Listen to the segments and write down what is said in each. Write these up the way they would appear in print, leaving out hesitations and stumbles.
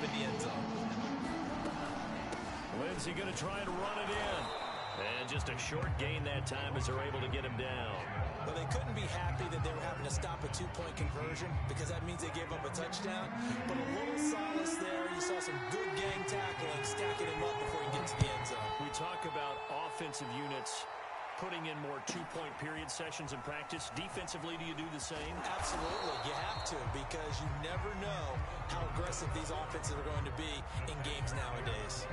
in the end zone. Lindsay going to try and run it in. And just a short gain that time as they're able to get him down. Well, they couldn't be happy that they were having to stop a two-point conversion because that means they gave up a touchdown. But a little solace there. You saw some good gang tackling, stacking him up before he gets to the end zone. We talk about offensive units putting in more two-point period sessions in practice. Defensively, do you do the same? Absolutely. You have to because you never know how aggressive these offenses are going to be in games nowadays.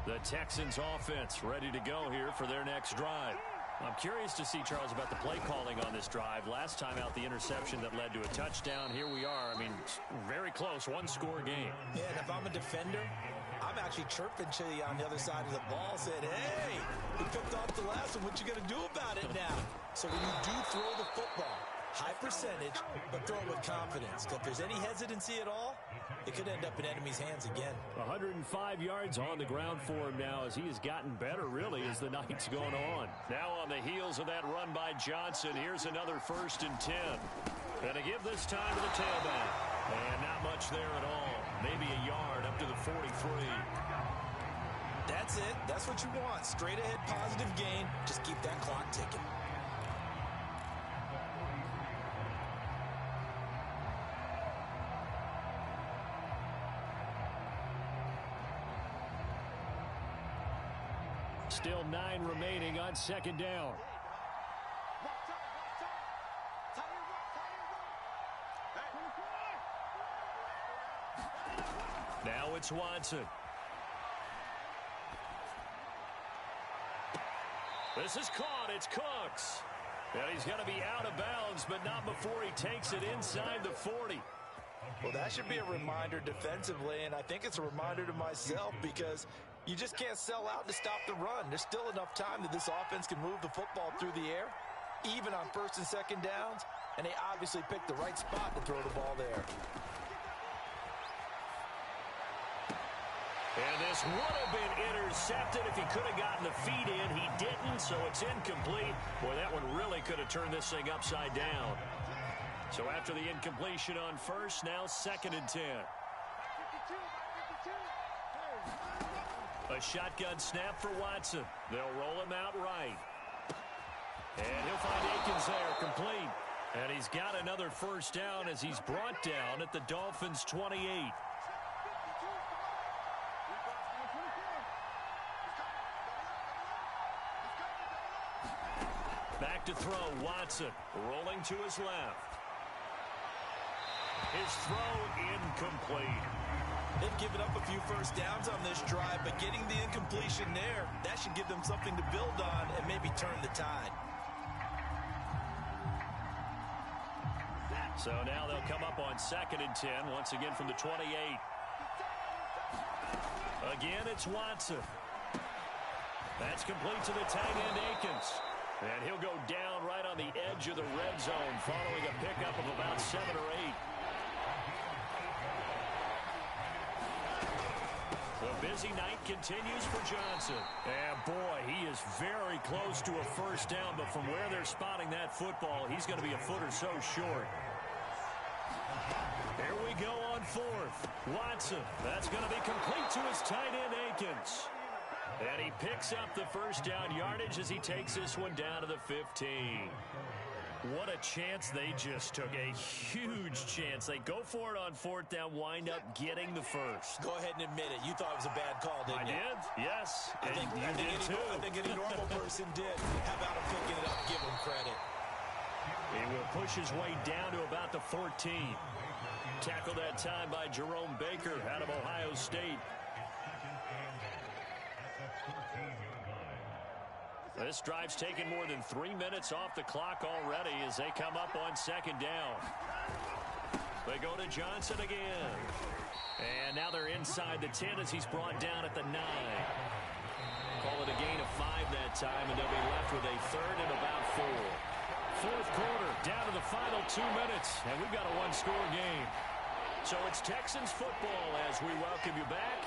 The Texans offense ready to go here for their next drive. I'm curious to see, Charles, about the play calling on this drive. Last time out, the interception that led to a touchdown. Here we are. I mean, very close, one-score game. Yeah, and if I'm a defender, I'm actually chirping to you on the other side of the ball, saying, hey, we picked off the last one. What you going to do about it now? So when you do throw the football, high percentage, but throw it with confidence. If there's any hesitancy at all, it could end up in enemy's hands again. 105 yards on the ground for him now as he has gotten better, really, as the night's going on. Now on the heels of that run by Johnson, here's another 1st and 10. And to give this time to the tailback. And not much there at all. Maybe a yard up to the 43. That's it. That's what you want. Straight ahead positive gain. Just keep that clock ticking. Still 9 remaining on 2nd down. Now it's Watson. This is caught. It's Cooks. And he's going to be out of bounds, but not before he takes it inside the 40. Well, that should be a reminder defensively, and I think it's a reminder to myself because you just can't sell out to stop the run. There's still enough time that this offense can move the football through the air, even on 1st and 2nd downs, and they obviously picked the right spot to throw the ball there. And this would have been intercepted if he could have gotten the feet in. He didn't, so it's incomplete. Boy, that one really could have turned this thing upside down. So after the incompletion on 1st, now 2nd and 10. A shotgun snap for Watson. They'll roll him out right. And he'll find Akins there, complete. And he's got another 1st down as he's brought down at the Dolphins' 28. Back to throw, Watson, rolling to his left. His throw incomplete. They've given up a few 1st downs on this drive, but getting the incompletion there, that should give them something to build on and maybe turn the tide. So now they'll come up on 2nd and 10, once again from the 28. Again, it's Watson. That's complete to the tight end, Akins. And he'll go down right on the edge of the red zone following a pickup of about 7 or 8. The busy night continues for Johnson. And boy, he is very close to a 1st down, but from where they're spotting that football, he's going to be a foot or so short. Here we go on 4th. Watson, that's going to be complete to his tight end, Akins. And he picks up the 1st down yardage as he takes this one down to the 15. What a chance they just took. A huge chance. They go for it on 4th down, wind up getting the 1st. Go ahead and admit it. You thought it was a bad call, didn't you? I did, yes. I think any normal person did. How about him picking it up? Give him credit. He will push his way down to about the 14. Tackled that time by Jerome Baker out of Ohio State. This drive's taken more than 3 minutes off the clock already as they come up on 2nd down. They go to Johnson again. And now they're inside the 10 as he's brought down at the 9. Call it a gain of 5 that time, and they'll be left with a 3rd and about 4. 4th quarter, down to the final 2 minutes, and we've got a one-score game. So it's Texans football as we welcome you back.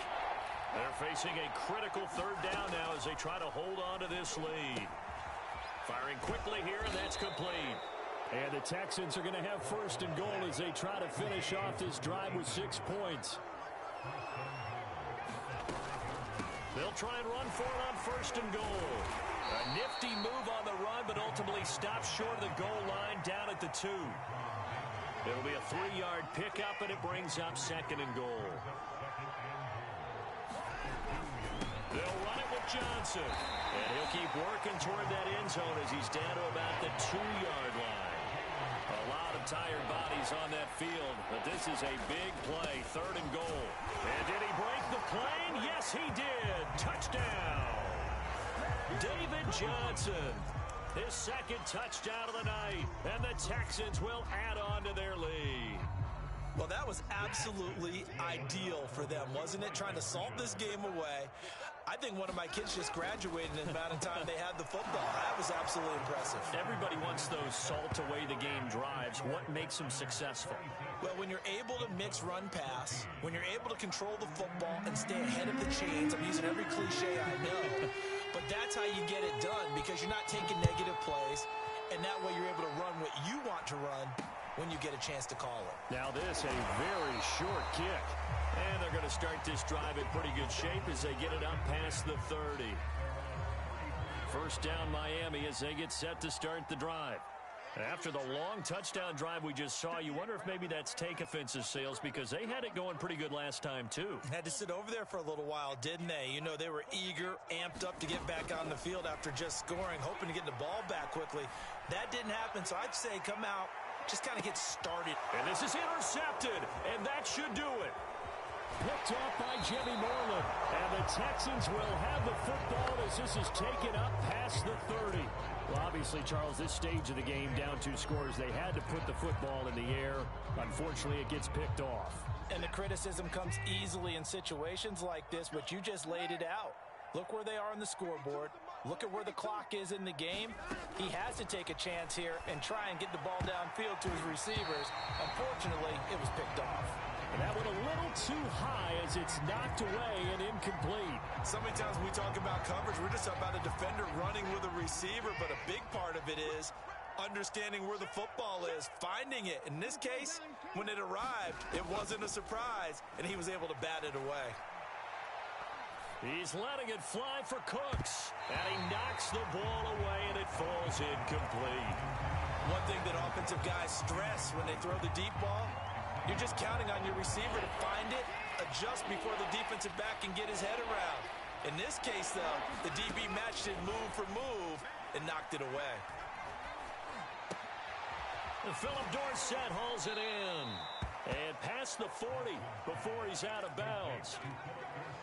They're facing a critical 3rd down now as they they try to hold on to this lead. Firing quickly here, and that's complete. And the Texans are going to have first and goal as they try to finish off this drive with 6 points. They'll try and run for it on first and goal. A nifty move on the run, but ultimately stops short of the goal line down at the 2. It'll be a 3-yard pickup, and it brings up second and goal. They'll run it with Johnson. And he'll keep working toward that end zone as he's down to about the 2-yard line. A lot of tired bodies on that field, but this is a big play, third and goal. And did he break the plane? Yes, he did. Touchdown. David Johnson, his second touchdown of the night, and the Texans will add on to their lead. Well, that was absolutely ideal for them, wasn't it? Trying to salt this game away. I think one of my kids just graduated in the amount of time they had the football. That was absolutely impressive. Everybody wants those salt-away-the-game drives. What makes them successful? Well, when you're able to mix run-pass, when you're able to control the football and stay ahead of the chains, I'm using every cliche I know, but that's how you get it done because you're not taking negative plays, and that way you're able to run what you want to run when you get a chance to call it. Now this, a very short kick. And they're going to start this drive in pretty good shape as they get it up past the 30. First down Miami as they get set to start the drive. After the long touchdown drive we just saw, you wonder if maybe that's take offensive sales because they had it going pretty good last time too. Had to sit over there for a little while, didn't they? You know, they were eager, amped up to get back on the field after just scoring, hoping to get the ball back quickly. That didn't happen, so I'd say come out, just kind of get started. And this is intercepted, and that should do it. Picked off by Jimmy Moreland. And the Texans will have the football as this is taken up past the 30. Well, obviously, Charles, this stage of the game, down 2 scores, they had to put the football in the air. Unfortunately, it gets picked off. And the criticism comes easily in situations like this, but you just laid it out. Look where they are on the scoreboard. Look at where the clock is in the game. He has to take a chance here and try and get the ball downfield to his receivers. Unfortunately, it was picked off. And that went a little too high as it's knocked away and incomplete. So many times when we talk about coverage, we're just about a defender running with a receiver, but a big part of it is understanding where the football is, finding it. In this case, when it arrived, it wasn't a surprise, and he was able to bat it away. He's letting it fly for Cooks, and he knocks the ball away, and it falls incomplete. One thing that offensive guys stress when they throw the deep ball, you're just counting on your receiver to find it, adjust before the defensive back can get his head around. In this case, though, the DB matched it move for move and knocked it away. And Philip Dorsett hauls it in. And past the 40 before he's out of bounds.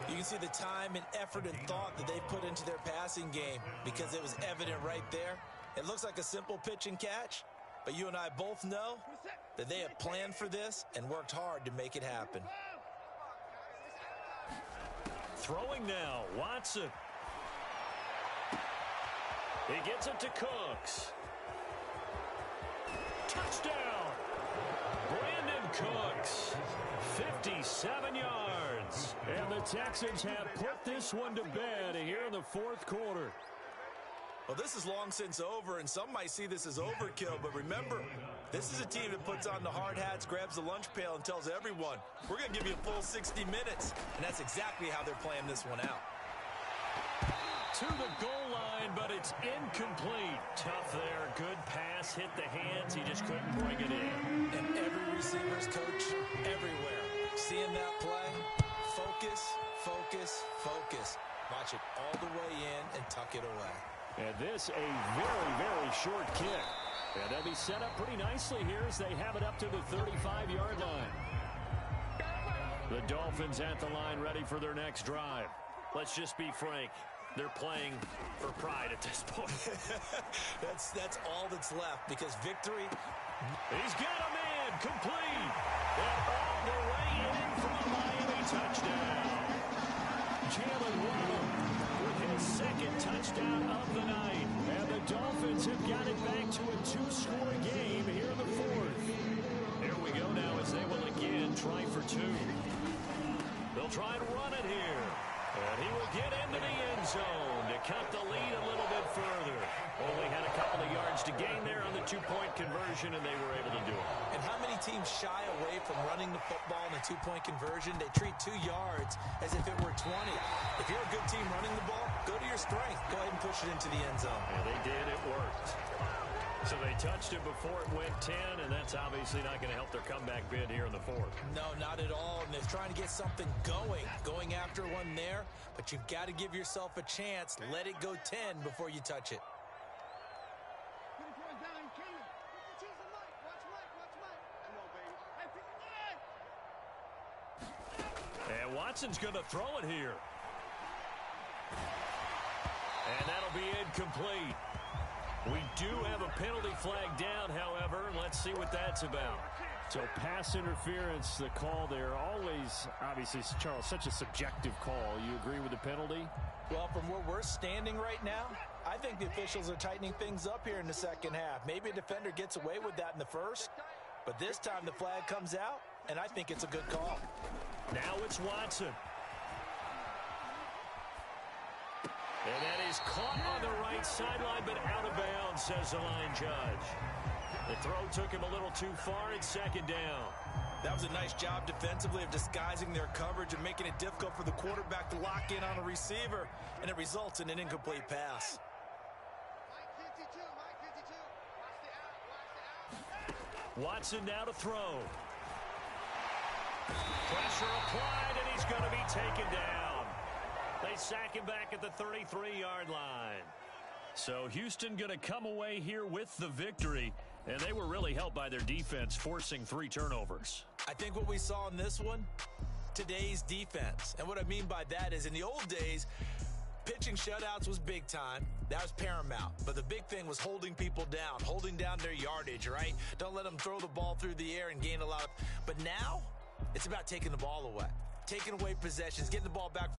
You can see the time and effort and thought that they put into their passing game because it was evident right there. It looks like a simple pitch and catch, but you and I both know that they have planned for this and worked hard to make it happen. Throwing now, Watson. He gets it to Cooks. Touchdown! Brandon Cooks, 57 yards. And the Texans have put this one to bed here in the 4th quarter. Well, this is long since over, and some might see this as overkill, but remember, this is a team that puts on the hard hats, grabs the lunch pail, and tells everyone, we're going to give you a full 60 minutes, and that's exactly how they're playing this one out. To the goal line, but it's incomplete. Tough there. Good pass, hit the hands. He just couldn't bring it in. And every receiver's coach everywhere. Seeing that play, focus, focus, focus. Watch it all the way in and tuck it away. And this a very, very short kick. And they'll be set up pretty nicely here as they have it up to the 35-yard line. The Dolphins at the line ready for their next drive. Let's just be frank. They're playing for pride at this point. That's all that's left because victory. He's got a man complete. And all the way in for a Miami touchdown. Jalen Waddle with his second touchdown of the night. And the Dolphins have got it back to a 2-score game here in the 4th. Here we go now as they will again try for 2. They'll try and run it here. And he will get into the end zone to cut the lead a little bit further. Only had a couple of yards to gain there on the two-point conversion, and they were able to do it. And how many teams shy away from running the football in a two-point conversion? They treat 2 yards as if it were 20. If you're a good team running the ball, go to your strength. Go ahead and push it into the end zone. Yeah, they did. It worked. So they touched it before it went 10, and that's obviously not going to help their comeback bid here in the fourth. No, not at all. And they're trying to get something going after one there. But you've got to give yourself a chance. Let it go 10 before you touch it. And Watson's going to throw it here. And that'll be incomplete. We do have a penalty flag down, however, and let's see what that's about. So pass interference, the call there, always, obviously, Charles, such a subjective call. You agree with the penalty? Well, from where we're standing right now, I think the officials are tightening things up here in the second half. Maybe a defender gets away with that in the first, but this time the flag comes out, and I think it's a good call. Now it's Watson. And that is caught on the right sideline, but out of bounds, says the line judge. The throw took him a little too far. It's second down. That was a nice job defensively of disguising their coverage and making it difficult for the quarterback to lock in on a receiver, and it results in an incomplete pass. Watson now to throw. Pressure applied, and he's going to be taken down. They sack him back at the 33-yard line. So Houston going to come away here with the victory, and they were really helped by their defense, forcing 3 turnovers. I think what we saw in this one, today's defense. And what I mean by that is in the old days, pitching shutouts was big time. That was paramount. But the big thing was holding people down, holding down their yardage, right? Don't let them throw the ball through the air and gain a lot of... But now, it's about taking the ball away, taking away possessions, getting the ball back